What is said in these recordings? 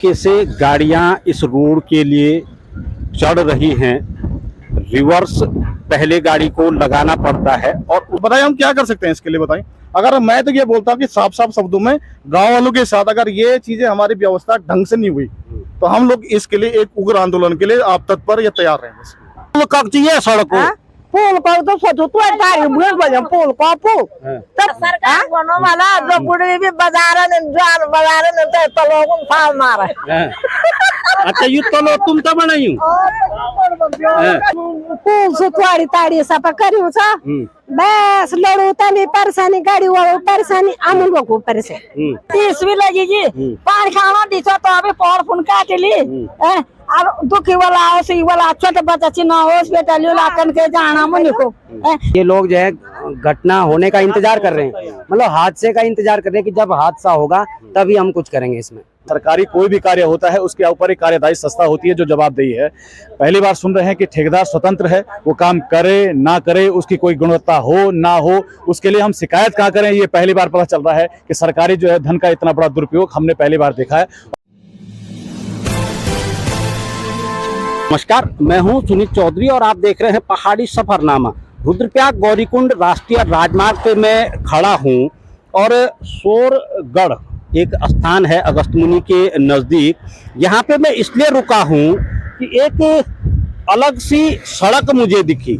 कैसे गाड़ियां इस रोड के लिए चढ़ रही हैं। रिवर्स पहले गाड़ी को लगाना पड़ता है। और बताइए हम क्या कर सकते हैं इसके लिए, बताएं। अगर मैं तो ये बोलता हूँ कि साफ साफ शब्दों में गांव वालों के साथ अगर ये चीजें हमारी व्यवस्था ढंग से नहीं हुई तो हम लोग इसके लिए एक उग्र आंदोलन के लिए आप तत्पर या तैयार रहेंगे। कब चाहिए सड़क को? पुल को तो सोचो तो तारी भूल बजे पुल को पुल तब सरकार बनो वाला जो बुढ़ी भी बाजार ने तो लोगों फाल मारा। अच्छा ये तो लो तुम तो बनाई पुल से तुम्हारी तारी सफा करी उसा बस लड़ू तनी परेशानी गाड़ी वालों परेशानी अमूल को परेशानी 30 भी लगी जी पानी खाना दिशा तो अभी पौड़ फुन काट ली और दुखी वाला सी वाला छोटे बच्चा चिन्ह हॉस्पिटल लाकन के जाना मुनि को। ये लोग जो है घटना होने का इंतजार कर रहे हैं, मतलब हादसे का इंतजार कर रहे हैं कि जब हादसा होगा तभी हम कुछ करेंगे। इसमें सरकारी कोई भी कार्य होता है उसके ऊपर एक कार्यदायी संस्था होती है जो जवाबदेही है। पहली बार सुन रहे हैं कि ठेकेदार स्वतंत्र है, वो काम करे ना करे, उसकी कोई गुणवत्ता हो ना हो, उसके लिए हम शिकायत कहाँ करें। ये पहली बार पता चल रहा है कि सरकारी जो है धन का इतना बड़ा दुरुपयोग हमने पहली बार देखा है। नमस्कार, मैं हूं सुनीत चौधरी और आप देख रहे हैं पहाड़ी सफरनामा। रुद्रप्रयाग गौरीकुंड राष्ट्रीय राजमार्ग पे मैं खड़ा हूं और सोरगढ़ एक स्थान है अगस्त्यमुनि के नजदीक। यहाँ पे मैं इसलिए रुका हूं कि एक अलग सी सड़क मुझे दिखी।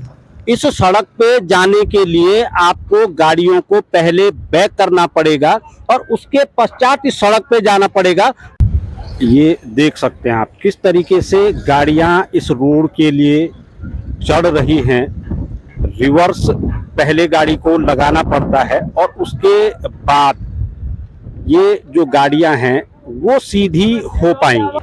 इस सड़क पे जाने के लिए आपको गाड़ियों को पहले बैक करना पड़ेगा और उसके पश्चात इस सड़क पे जाना पड़ेगा। ये देख सकते हैं आप किस तरीके से गाड़ियां इस रोड के लिए चढ़ रही हैं। रिवर्स पहले गाड़ी को लगाना पड़ता है और उसके बाद ये जो गाड़ियां हैं वो सीधी हो पाएंगी।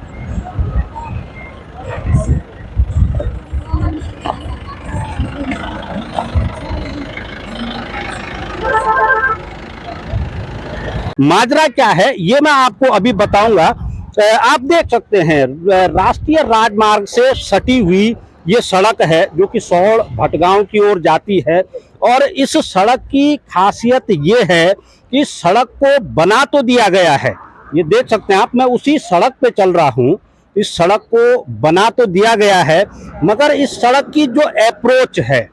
माजरा क्या है ये मैं आपको अभी बताऊंगा। आप देख सकते हैं राष्ट्रीय राजमार्ग से सटी हुई ये सड़क है जो कि सौड़ भटगांव की ओर जाती है। और इस सड़क की खासियत ये है कि सड़क को बना तो दिया गया है, ये देख सकते हैं आप, मैं उसी सड़क पे चल रहा हूँ। इस सड़क को बना तो दिया गया है मगर इस सड़क की जो अप्रोच है,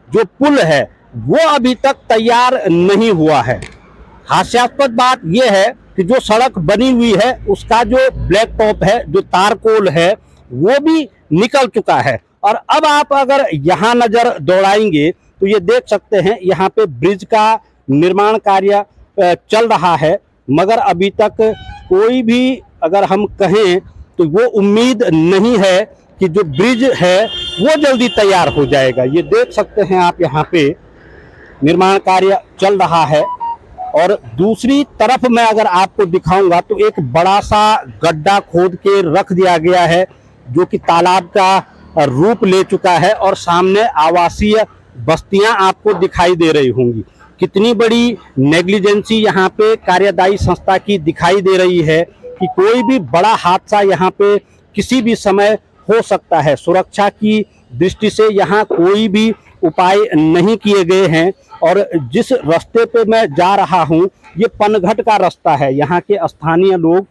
जो पुल है, वो अभी तक तैयार नहीं हुआ है। हास्यास्पद बात यह है कि जो सड़क बनी हुई है उसका जो ब्लैक टॉप है, जो तारकोल है, वो भी निकल चुका है। और अब आप अगर यहाँ नजर दौड़ाएंगे तो ये देख सकते हैं यहाँ पे ब्रिज का निर्माण कार्य चल रहा है मगर अभी तक कोई भी अगर हम कहें तो वो उम्मीद नहीं है कि जो ब्रिज है वो जल्दी तैयार हो जाएगा। ये देख सकते हैं आप यहाँ पे निर्माण कार्य चल रहा है। और दूसरी तरफ मैं अगर आपको दिखाऊंगा तो एक बड़ा सा गड्ढा खोद के रख दिया गया है जो कि तालाब का रूप ले चुका है और सामने आवासीय बस्तियां आपको दिखाई दे रही होंगी। कितनी बड़ी नेग्लिजेंसी यहाँ पे कार्यदायी संस्था की दिखाई दे रही है कि कोई भी बड़ा हादसा यहाँ पे किसी भी समय हो सकता है। सुरक्षा की दृष्टि से यहाँ कोई भी उपाय नहीं किए गए हैं। और जिस रास्ते पे मैं जा रहा हूँ ये पनघट का रास्ता है। यहाँ के स्थानीय लोग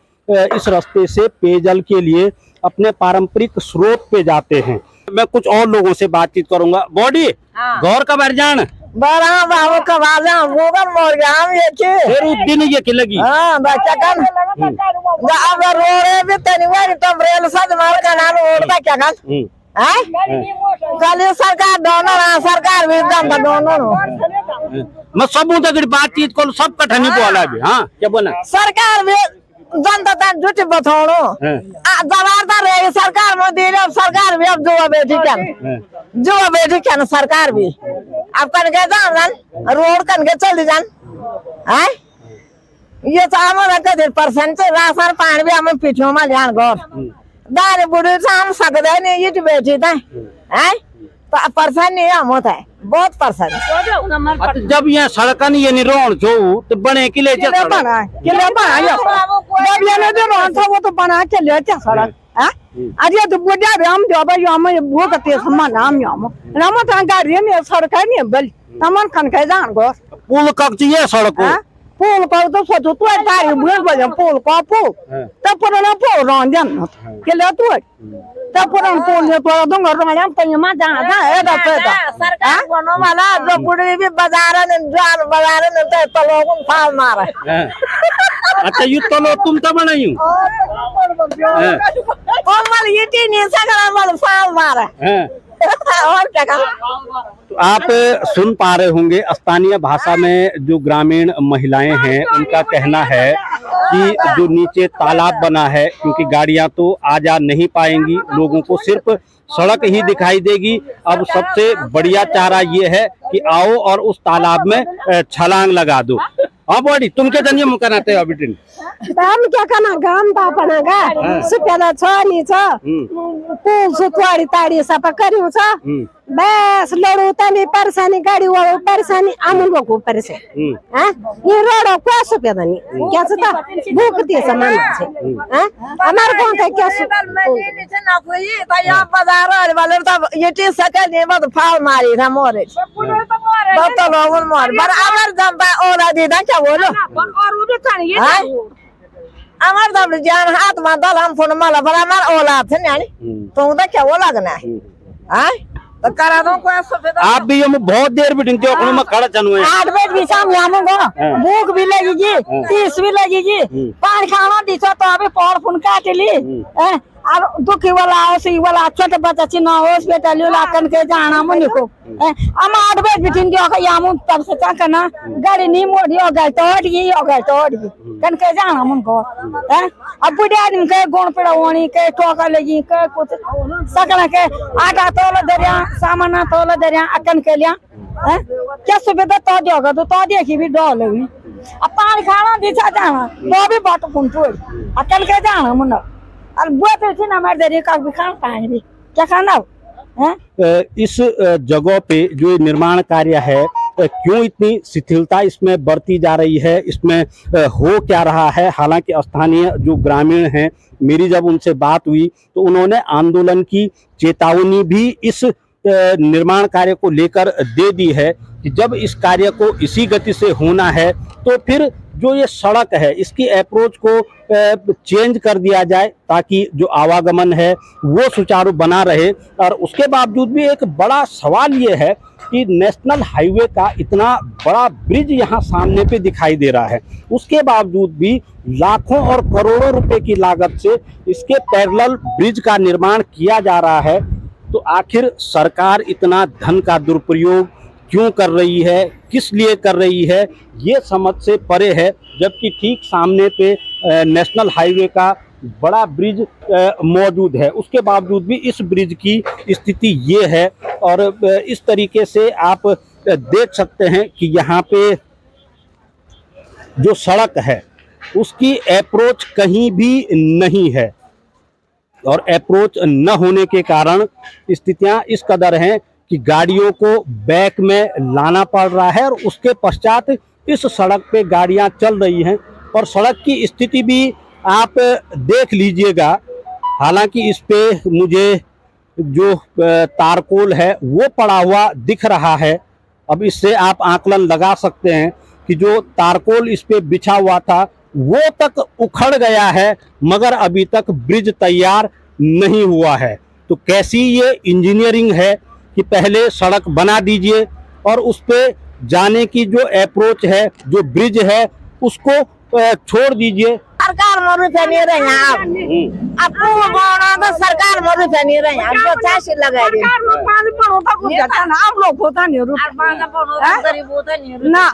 इस रास्ते से पेयजल के लिए अपने पारंपरिक स्रोत पे जाते हैं। मैं कुछ और लोगों से बातचीत करूंगा। बॉडी गौर का बरजान बड़ा बाबू कवाला गोबर मोर गया हम ये के फिर उस दिन ये की लगी। हां बच्चा कन अब रोड़े भी तनिवार तो रेल सद मार का नाम ओड़ता क्या कन कल सरकार दोनों सरकार भी दम दोनों मैं सब तक बातचीत कर सब कठिनी बोला भी। हाँ क्या बोला सरकार भी जनता तक झूठ बताओ जवाबदार रहे सरकार में दे रहे सरकार भी अब जो बेटी क्या सरकार भी अब कन के जान रोड कन के चल जान है ये तो हमारा परसेंट राशन पानी भी हमें पीछे में ध्यान गौर दाने बुढ़े से हम सकते नहीं ये बेटी था है परसेंट नहीं हम होता है बहुत परसेंट। जब यहाँ सड़कन ये निरोण जो तो बने किले बना जब ये निरोण था वो तो बना के ले सड़क अरे तो बुढ़ा भी हम जो भाई हम वो करते सम्मान नाम हम राम था गाड़ी नहीं सड़क नहीं बल तमन खन के जान गो पुल कब चाहिए सड़क पुल को तो सोचो तू तारी भूल बजे पुल को पुल तब पुराना पुल रंजन के ले तू तब पुराना पुल ये तो दूंगा रंजन पे मा जा है दा सरकार बनो वाला जो बुढ़ी भी बाजार ने जान बाजार ने तो लोगों फाल मारे अच्छा ये तो लो तुम तो बनाई हूँ और मल ये नहीं सकरा मल फाल मारे और क्या तो आप सुन पा रहे होंगे स्थानीय भाषा में जो ग्रामीण महिलाएं हैं उनका कहना है कि जो नीचे तालाब बना है क्योंकि गाड़ियां तो आ जा नहीं पाएंगी, लोगों को सिर्फ सड़क ही दिखाई देगी। अब सबसे बढ़िया चारा ये है कि आओ और उस तालाब में छलांग लगा दो। अब बड़ी तुम क्या जनिए मुका नाते अभी टिन हम क्या करना गाम ता पनागा सुपेला छ नि छ पुल सुतवाडी ताडी सफा गर्यौ छ बस लडो तनी परेशानी गाडी वालो परेशानी आमुन को परेशानी हैं ये रोड को सुपेदा नि क्या छ त भूखती समान छ हैं हमार गाउँ त क्या मदीने छ न कोई त यहाँ बाजार वाले त ये सके ने मत फाल मारी था मोरे तो लोगन मोर बराबर जनता ओला दिदा क्या बोलो और उधर छानी ये আমার দাবলি জান হাত মা দালাম ফোন মালা বড় আমার ওলা আছে নানি তোমরা क्या वो लगना है हां तो करा दो कोई सफेद आप भी हम बहुत देर भी ढंके ओकड़ो में खड़ा चनु है 8 बजे भी शाम आमूंगा भूख भी लगेगी 30 भी लगेगी पानी खाना दिसो तो अभी पौड़ फुन काटली हैं और दुखी वाला सी वाला छोटे बच्चा चिन्ह हॉस्पिटल लाकन के जाना मुनि को हम 8 बजे भी दिन दियो यामु तब से का करना गाड़ी नहीं मोड़ी हो गई तोड़ कन के जाना मुन को हैं अब बुढ़े आदमी के गुण पड़ावणी के ठोका लगी के कुछ सकना के आटा तोल दरिया सामान तोल दरिया अकन के लिया हैं क्या सुविधा तो दियोगा तो देखी भी डॉल लगी अब पानी खाना दिशा जाना तो भी बात कुन तोड़ अकन के जाना मुन और बुआ थी ना मार दे का भी खाना पानी भी क्या खाना है इस जगह पे जो निर्माण कार्य है क्यों इतनी शिथिलता इसमें बरती जा रही है, इसमें हो क्या रहा है। हालांकि स्थानीय जो ग्रामीण हैं, मेरी जब उनसे बात हुई तो उन्होंने आंदोलन की चेतावनी भी इस निर्माण कार्य को लेकर दे दी है कि जब इस कार्य को इसी गति से होना है तो फिर जो ये सड़क है इसकी अप्रोच को चेंज कर दिया जाए ताकि जो आवागमन है वो सुचारू बना रहे। और उसके बावजूद भी एक बड़ा सवाल ये है कि नेशनल हाईवे का इतना बड़ा ब्रिज यहाँ सामने पे दिखाई दे रहा है, उसके बावजूद भी लाखों और करोड़ों रुपए की लागत से इसके पैरेलल ब्रिज का निर्माण किया जा रहा है। तो आखिर सरकार इतना धन का दुरुपयोग क्यों कर रही है, किस लिए कर रही है, ये समझ से परे है। जबकि ठीक सामने पे नेशनल हाईवे का बड़ा ब्रिज मौजूद है, उसके बावजूद भी इस ब्रिज की स्थिति ये है। और इस तरीके से आप देख सकते हैं कि यहाँ पे जो सड़क है उसकी अप्रोच कहीं भी नहीं है और अप्रोच न होने के कारण स्थितियां इस कदर हैं कि गाड़ियों को बैक में लाना पड़ रहा है और उसके पश्चात इस सड़क पे गाड़ियां चल रही हैं। और सड़क की स्थिति भी आप देख लीजिएगा। हालांकि इस पे मुझे जो तारकोल है वो पड़ा हुआ दिख रहा है। अब इससे आप आकलन लगा सकते हैं कि जो तारकोल इस पे बिछा हुआ था वो तक उखड़ गया है, मगर अभी तक ब्रिज तैयार नहीं हुआ है। तो कैसी ये इंजीनियरिंग है कि पहले सड़क बना दीजिए और उस पे जाने की जो अप्रोच है, जो ब्रिज है, उसको छोड़ दीजिए। सरकार मरु नहीं रहे अब तो सरकार मरु नहीं रहे अब तो चासी लगा दी आप लोग होता नहीं ना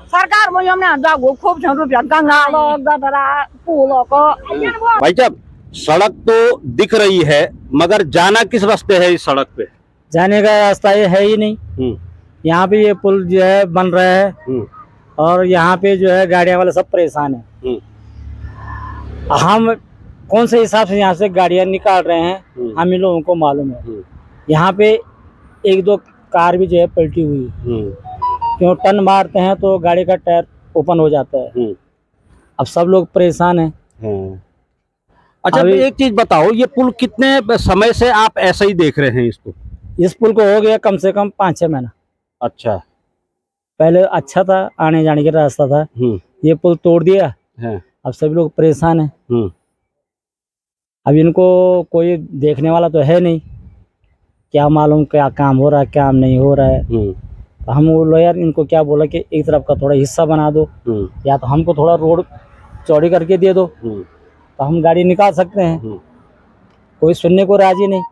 सरकार में हमने जागो खूब रुपया गंगा गदरा पुलों को। भाई साहब, सड़क तो दिख रही है मगर जाना किस रास्ते है? इस सड़क पे जाने का रास्ता ये है ही नहीं। यहाँ पे ये पुल जो है बन रहा है और यहाँ पे जो है गाड़ियां वाले सब परेशान है। हम कौन से हिसाब से यहाँ से गाड़ियां निकाल रहे हैं हम ही लोगों को मालूम है। यहाँ पे 1-2 कार भी जो है पलटी हुई क्यों टर्न मारते हैं तो गाड़ी का टायर ओपन हो जाता है। अब सब लोग परेशान हैं। अच्छा, एक चीज बताओ, ये पुल कितने समय से आप ऐसे ही देख रहे हैं इसको? इस पुल को हो गया कम से कम 5-6 महीना। अच्छा, पहले अच्छा था, आने जाने का रास्ता था, ये पुल तोड़ दिया, हाँ। अब सभी लोग परेशान हैं। हम्म। अब इनको कोई देखने वाला तो है नहीं, क्या मालूम क्या काम हो रहा है क्या नहीं हो रहा है। तो हम बोलो यार इनको क्या बोला कि एक तरफ का थोड़ा हिस्सा बना दो, या तो हमको थोड़ा रोड चौड़ी करके दे दो तो हम गाड़ी निकाल सकते हैं। कोई सुनने को राजी नहीं,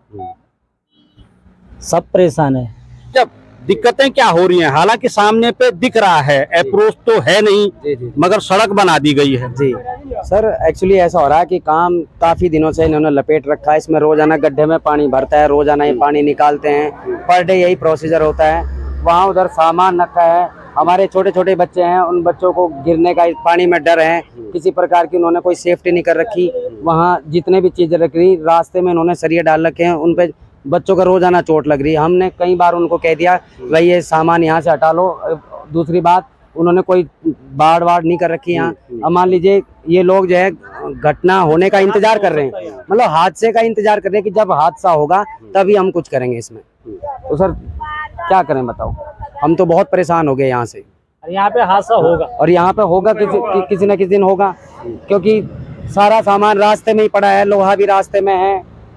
सब परेशान है। जब दिक्कतें क्या हो रही हैं, हालांकि सामने पे दिख रहा है, अप्रोच तो है नहीं, मगर सड़क बना दी गई है। जी सर, एक्चुअली ऐसा हो रहा है कि काम काफी दिनों से इन्होंने लपेट रखा है। इसमें रोजाना गड्ढे में पानी भरता है, रोजाना ही पानी निकालते हैं, पर डे यही प्रोसीजर होता है। वहाँ उधर सामान रखा है, हमारे छोटे छोटे बच्चे हैं, उन बच्चों को गिरने का पानी में डर है, किसी प्रकार की उन्होंने कोई सेफ्टी नहीं कर रखी। वहाँ जितने भी चीजें रख रही, रास्ते में उन्होंने सरिये डाल रखे हैं, उन पे बच्चों का रोजाना चोट लग रही है। हमने कई बार उनको कह दिया भाई ये सामान यहाँ से हटा लो। दूसरी बात, उन्होंने कोई बाड़ नहीं कर रखी यहाँ। अब मान लीजिए ये लोग जो है घटना होने का इंतजार कर रहे हैं, मतलब हादसे का इंतजार कर रहे हैं कि जब हादसा होगा तभी हम कुछ करेंगे इसमें। तो सर क्या करें बताओ, हम तो बहुत परेशान हो गए यहाँ से। यहाँ पे हादसा होगा, और यहाँ पे होगा किसी न किसी दिन होगा, क्योंकि सारा सामान रास्ते में ही पड़ा है, लोहा भी रास्ते में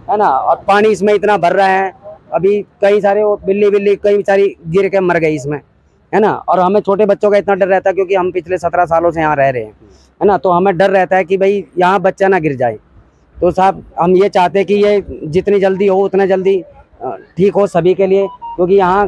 है ना, और पानी इसमें इतना भर रहा है। अभी कई सारे वो बिल्ली कई सारी गिर के मर गई इसमें, है ना। और हमें छोटे बच्चों का इतना डर रहता है क्योंकि हम पिछले 17 सालों से यहाँ रह रहे हैं, है ना, तो हमें डर रहता है कि भाई यहाँ बच्चा ना गिर जाए। तो साहब हम ये चाहते हैं कि ये जितनी जल्दी हो उतना जल्दी ठीक हो सभी के लिए, क्योंकि यहाँ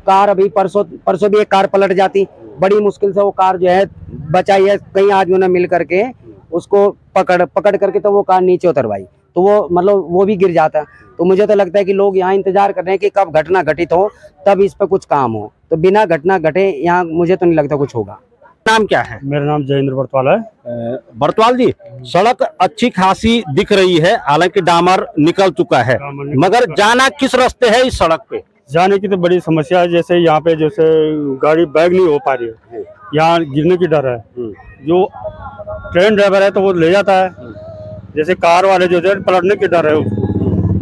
कार अभी परसों भी एक कार पलट जाती, बड़ी मुश्किल से वो कार जो है बचाई है, कई आदमियों ने मिल करके उसको पकड़ करके तो वो कार नीचे उतरवाई, तो वो मतलब वो भी गिर जाता। तो मुझे तो लगता है कि लोग यहाँ इंतजार कर रहे हैं कि कब घटना घटित हो तब इस पर कुछ काम हो, तो बिना घटना घटे यहाँ मुझे तो नहीं लगता कुछ होगा। नाम क्या है? मेरा नाम जयेंद्र बरतवाल है। बरतवाल जी, सड़क अच्छी खासी दिख रही है, हालांकि डामर निकल चुका है, मगर जाना किस रास्ते है इस सड़क पे? जाने की तो बड़ी समस्या है, जैसे यहाँ पे जैसे गाड़ी बैग नहीं हो पा रही है, यहाँ गिरने की डर है। जो ट्रेन ड्राइवर है तो वो ले जाता है, जैसे कार वाले जो है पलटने की डर है।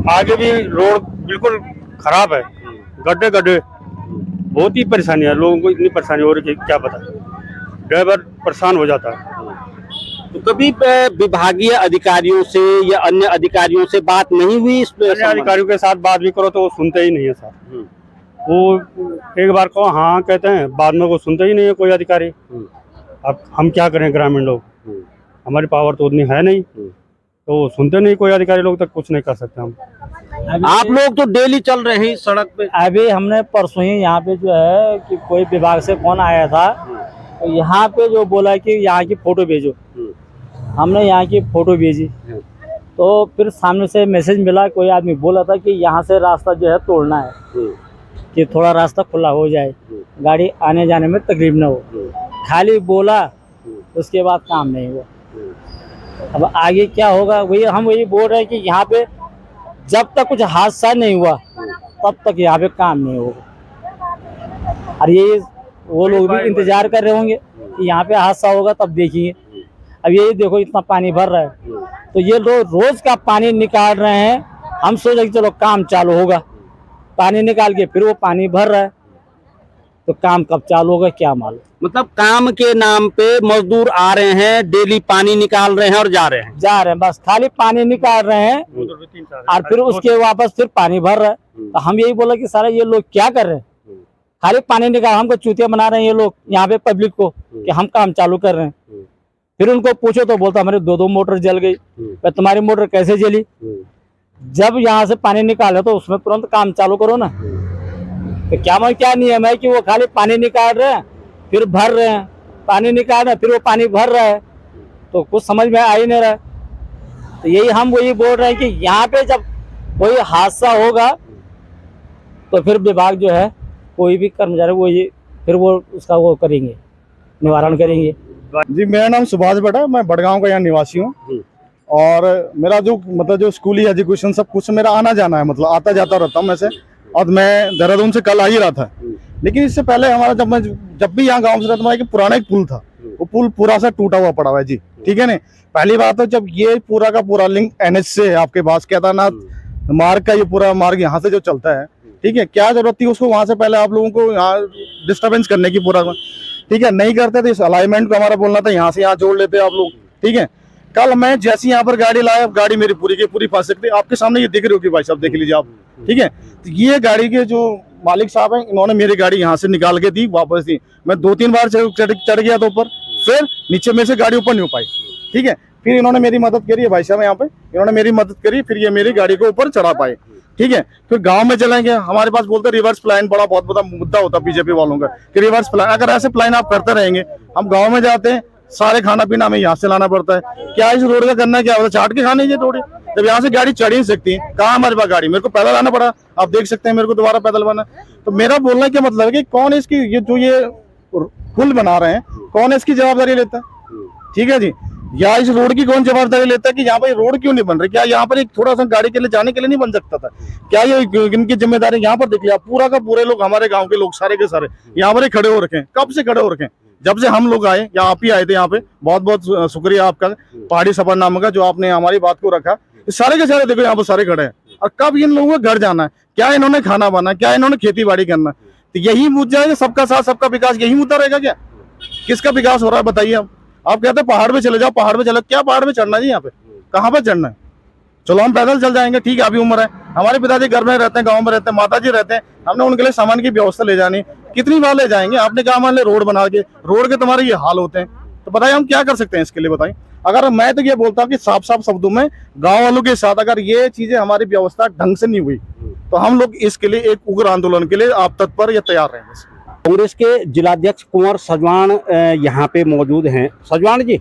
आगे भी रोड बिल्कुल खराब है, गड्ढे बहुत ही परेशानी है, लोगों को इतनी परेशानी हो रही है क्या बता, ड्राइवर परेशान हो जाता है। तो कभी विभागीय अधिकारियों से या अन्य अधिकारियों से बात नहीं हुई इस पे? अन्य अधिकारियों के साथ बात भी करो तो वो सुनते ही नहीं है सर। वो एक बार को हाँ कहते हैं, बाद में वो सुनते ही नहीं है कोई अधिकारी। अब हम क्या करें, ग्रामीण लोग, हमारी पावर तो उतनी है नहीं, तो सुनते नहीं कोई अधिकारी लोग, तक कुछ नहीं कर सकते हम। आप लोग तो डेली चल रहे हैं इस सड़क पे। अभी हमने परसों ही यहाँ पे जो है कि कोई विभाग से फोन आया था, तो यहाँ पे जो बोला कि यहाँ की फोटो भेजो, हमने यहाँ की फोटो भेजी, तो फिर सामने से मैसेज मिला, कोई आदमी बोला था कि यहाँ से रास्ता जो है तोड़ना है, कि थोड़ा रास्ता खुला हो जाए, गाड़ी आने जाने में तकलीफ न हो। खाली बोला, उसके बाद काम नहीं हुआ। अब आगे क्या होगा हम वही बोल रहे हैं कि यहाँ पे जब तक कुछ हादसा नहीं हुआ तब तक यहाँ पे काम नहीं होगा। और ये वो लोग भी इंतजार कर रहे होंगे कि यहाँ पे हादसा होगा तब देखेंगे। अब यही देखो इतना पानी भर रहा है, तो ये लोग रोज का पानी निकाल रहे हैं। हम सोच रहे कि चलो काम चालू होगा, पानी निकाल के फिर वो पानी भर रहा है, तो काम कब चालू होगा क्या मालूम। मतलब काम के नाम पे मजदूर आ रहे हैं, डेली पानी निकाल रहे हैं और जा रहे हैं, बस खाली पानी निकाल रहे हैं और फिर उसके वापस फिर पानी भर रहा है। तो हम यही बोला कि सारा ये लोग क्या कर रहे हैं, खाली पानी निकाल, हमको चूतिया बना रहे हैं ये लोग यहाँ पे पब्लिक को कि हम काम चालू कर रहे हैं। फिर उनको पूछो तो बोलता हमारे 2 मोटर जल गई। तुम्हारी मोटर कैसे जली? जब यहाँ से पानी निकाले तो उसमें तुरंत काम चालू करो ना। तो क्या नियम है कि वो खाली पानी निकाल रहे हैं फिर भर रहे हैं, पानी निकाल रहे हैं फिर वो पानी भर रहा है, तो कुछ समझ में आ ही नहीं रहा है। तो यही हम वही बोल रहे हैं कि यहाँ पे जब कोई हादसा होगा तो फिर विभाग जो है कोई भी कर्मचारी वो उसका वो करेंगे, निवारण करेंगे। जी मेरा नाम सुभाष भट्ट है, मैं बड़गांव का यहाँ निवासी हूँ। और मेरा जो स्कूली एजुकेशन सब कुछ मेरा आना जाना है, मतलब आता जाता रहता हूँ मैं से। और मैं देहरादून से कल आ ही रहा था, लेकिन इससे पहले हमारा जब भी यहाँ गांव से रहता था, पुराना एक पुल था, वो पुल पूरा सा टूटा हुआ पड़ा हुआ है जी, ठीक है ना। पहली बात तो जब ये पूरा का पूरा लिंक NH से है आपके पास, केदारनाथ मार्ग का ये पूरा मार्ग यहाँ से जो चलता है, ठीक है, क्या जरूरत थी उसको वहां से पहले आप लोगों को यहाँ डिस्टर्बेंस करने की पूरा। ठीक है, नहीं करते तो इस अलाइनमेंट को हमारा बोलना था यहाँ से यहाँ जोड़ लेते आप लोग, ठीक है। कल मैं जैसी यहाँ पर गाड़ी लाया, गाड़ी मेरी पूरी की पूरी फंस सकती है, आपके सामने ये दिख रही होगी भाई साहब, देख लीजिए आप, ठीक है। तो ये गाड़ी के जो मालिक साहब हैं, इन्होंने मेरी गाड़ी यहाँ से निकाल के दी, वापस दी। मैं 2-3 बार चढ़ गया था ऊपर, फिर नीचे में से गाड़ी ऊपर नहीं हो पाई, ठीक है। फिर इन्होंने मेरी मदद करी है भाई साहब, यहाँ पे इन्होंने मेरी मदद करी, फिर ये मेरी गाड़ी को ऊपर चढ़ा पाए, ठीक है। फिर गांव में चलेंगे, हमारे पास बोलते रिवर्स प्लान बड़ा बहुत बड़ा मुद्दा होता है बीजेपी वालों का कि रिवर्स प्लान, अगर ऐसे प्लान आप करते रहेंगे, हम गांव में जाते हैं, सारे खाना पीना हमें यहाँ से लाना पड़ता है। क्या इस रोड का करना है, क्या होता है, चाट के खाने ये थोड़ी, जब यहाँ से गाड़ी चढ़ ही नहीं सकती, कहाँ हमारे पास गाड़ी, मेरे को पैदल आना पड़ा, आप देख सकते हैं मेरे को दोबारा पैदल बना। तो मेरा बोलना क्या मतलब है कि कौन इसकी ये जो ये पुल बना रहे हैं, कौन इसकी जवाबदारी लेता है, ठीक है जी। या इस रोड की कौन जवाबदारी लेता है कि यहाँ पर रोड क्यों नहीं बन रही, क्या यहाँ पर एक थोड़ा सा गाड़ी के लिए जाने के लिए नहीं बन सकता था, क्या ये इनकी जिम्मेदारी। यहाँ पर देख लिया पूरा का पूरे लोग, हमारे गाँव के लोग सारे के सारे यहाँ पर खड़े हो रखे हैं, कब से खड़े हो रखे हैं, जब से हम लोग आए या आप ही आए थे यहाँ पे, बहुत बहुत शुक्रिया आपका पहाड़ी सफरनामा का, जो आपने हमारी बात को रखा। सारे के सारे देखो यहाँ पर सारे खड़े हैं, और कब इन लोगों को घर जाना है, क्या इन्होंने खाना बनाना, क्या इन्होंने खेती बाड़ी करना, तो यही मुद्दा है, सबका साथ सबका विकास, यही मुद्दा रहेगा क्या, किसका विकास हो रहा है बताइए। आप कहते हैं पहाड़ पे चले जाओ, पहाड़ पे चलो, क्या पहाड़ पे चढ़ना जी, यहाँ पे कहाँ पे चढ़ना है, चलो हम पैदल चल जाएंगे, ठीक है, अभी उम्र है, हमारे पिताजी घर में रहते हैं, गांव में रहते हैं, माताजी रहते हैं, हमने उनके लिए सामान की व्यवस्था ले जानी, कितनी बार ले जाएंगे। आपने कहा हमारे लिए रोड बना के, रोड के तुम्हारे ये हाल होते हैं, तो बताइए हम क्या कर सकते हैं इसके लिए, बताइए। अगर मैं तो ये बोलता हूँ कि साफ साफ शब्दों में गाँव वालों के साथ अगर ये चीजें हमारी व्यवस्था ढंग से नहीं हुई, तो हम लोग इसके लिए एक उग्र आंदोलन के लिए आप तत्पर या तैयार रहेंगे। कांग्रेस के जिलाध्यक्ष कुंवर सजवान यहाँ पे मौजूद हैं। सजवान जी,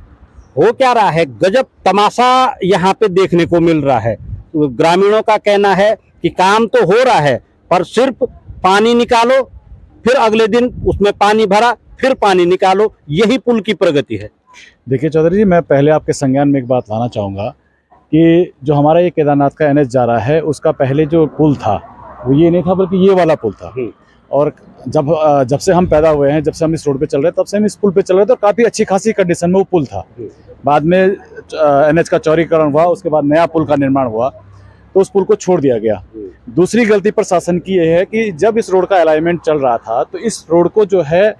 हो क्या रहा है, गजब तमाशा यहाँ पे देखने को मिल रहा है। ग्रामीणों का कहना है कि काम तो हो रहा है, पर सिर्फ पानी निकालो, फिर अगले दिन उसमें पानी भरा, फिर पानी निकालो, यही पुल की प्रगति है। देखिए चौधरी जी, मैं पहले आपके संज्ञान में एक बात लाना चाहूँगा कि जो हमारा ये केदारनाथ का NH जा रहा है, उसका पहले जो पुल था वो ये नहीं था, बल्कि ये वाला पुल था। और जब से हम पैदा हुए हैं, जब से हम इस रोड पे चल रहे हैं, तब से हम इस पुल पे चल रहे थे, और काफ़ी अच्छी खासी कंडीशन में वो पुल था। बाद में NH का चौड़ीकरण हुआ, उसके बाद नया पुल का निर्माण हुआ, तो उस पुल को छोड़ दिया गया। दूसरी गलती प्रशासन की यह है कि जब इस रोड का अलाइनमेंट चल रहा था, तो इस रोड को जो है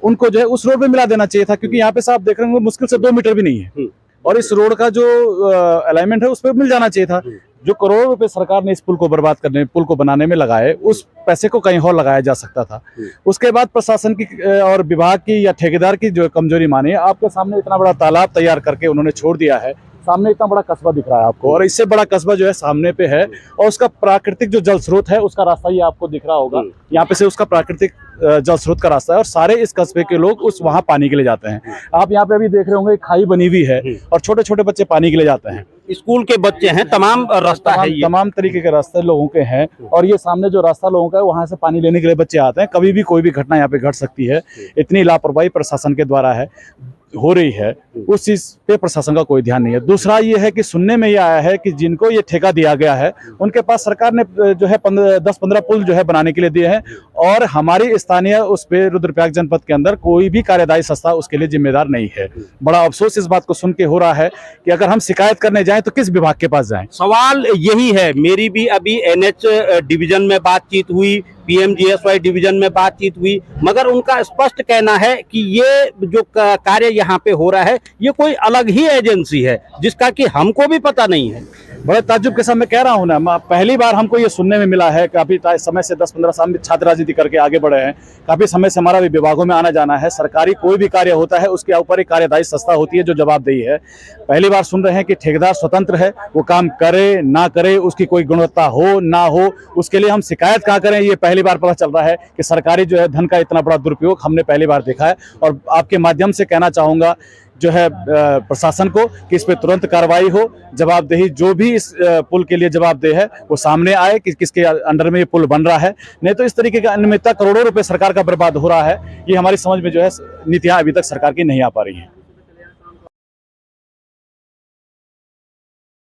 उनको जो है उस रोड पे मिला देना चाहिए था, क्योंकि यहाँ पे साहब देख रहे होंगे मुश्किल से 2 मीटर भी नहीं है, और इस रोड का जो अलाइनमेंट है उस पर मिल जाना चाहिए था। जो करोड़ों रुपए सरकार ने इस पुल को बर्बाद करने, पुल को बनाने में लगाए, उस पैसे को कहीं और लगाया जा सकता था। उसके बाद प्रशासन की और विभाग की या ठेकेदार की जो कमजोरी मानी, आपके सामने इतना बड़ा तालाब तैयार करके उन्होंने छोड़ दिया है, सामने इतना बड़ा कस्बा दिख रहा है आपको, और इससे बड़ा कस्बा जो है सामने पे है, और उसका प्राकृतिक जो जल स्रोत है उसका रास्ता ये आपको दिख रहा होगा, यहाँ पे से उसका प्राकृतिक जल स्रोत का रास्ता है, और सारे इस कस्बे के लोग उस वहाँ पानी के लिए जाते हैं। आप यहाँ पे अभी देख रहे होंगे खाई बनी हुई है, और छोटे छोटे बच्चे पानी के लिए जाते हैं, स्कूल के बच्चे हैं, तमाम रास्ता है, तमाम तरीके के रास्ते लोगों के हैं, और ये सामने जो रास्ता लोगों का है वहाँ से पानी लेने के लिए बच्चे आते हैं। कभी भी कोई भी घटना यहाँ पे घट सकती है, इतनी लापरवाही प्रशासन के द्वारा हो रही है, उस चीज पे प्रशासन का कोई ध्यान नहीं है। दूसरा ये है कि सुनने में ये आया है कि जिनको ये ठेका दिया गया है, उनके पास सरकार ने जो है 10-15 पुल जो है बनाने के लिए दिए हैं, और हमारी स्थानीय उस पे रुद्रप्रयाग जनपद के अंदर कोई भी कार्यदायी संस्था उसके लिए जिम्मेदार नहीं है। बड़ा अफसोस इस बात को सुन के हो रहा है कि अगर हम शिकायत करने जाएं तो किस विभाग के पास जाएं। सवाल यही है, मेरी भी अभी NH डिवीजन में बातचीत हुई, PMGSY डिवीजन में बातचीत हुई, मगर उनका स्पष्ट कहना है कि ये जो कार्य यहाँ पे हो रहा है, ये कोई अलग ही एजेंसी है जिसका कि हमको भी पता नहीं है। बड़े ताज्जुब के साथ मैं कह रहा हूँ ना, पहली बार हमको ये सुनने में मिला है। काफी समय से 10-15 साल में छात्र राजनीति करके आगे बढ़े हैं, काफी समय से हमारा भी विभागों में आना जाना है। सरकारी कोई भी कार्य होता है उसके ऊपर एक कार्यदायी संस्था होती है जो जवाबदेही है। पहली बार सुन रहे हैं कि ठेकेदार स्वतंत्र है, वो काम करे ना करे, उसकी कोई गुणवत्ता हो ना हो, उसके लिए हम शिकायत कहाँ करें, ये पहली बार पता चल रहा है कि सरकारी जो है धन का इतना बड़ा दुरुपयोग हमने पहली बार देखा है। और आपके माध्यम से कहना चाहूँगा जो है प्रशासन को कि इस पे तुरंत कार्रवाई हो, जवाबदेही जो भी इस पुल के लिए जवाबदेह है वो सामने आए कि किसके अंडर में ये पुल बन रहा है। नहीं तो इस तरीके का अनियमितता, करोड़ों रुपए सरकार का बर्बाद हो रहा है, ये हमारी समझ में जो है नीतियां अभी तक सरकार की नहीं आ पा रही हैं।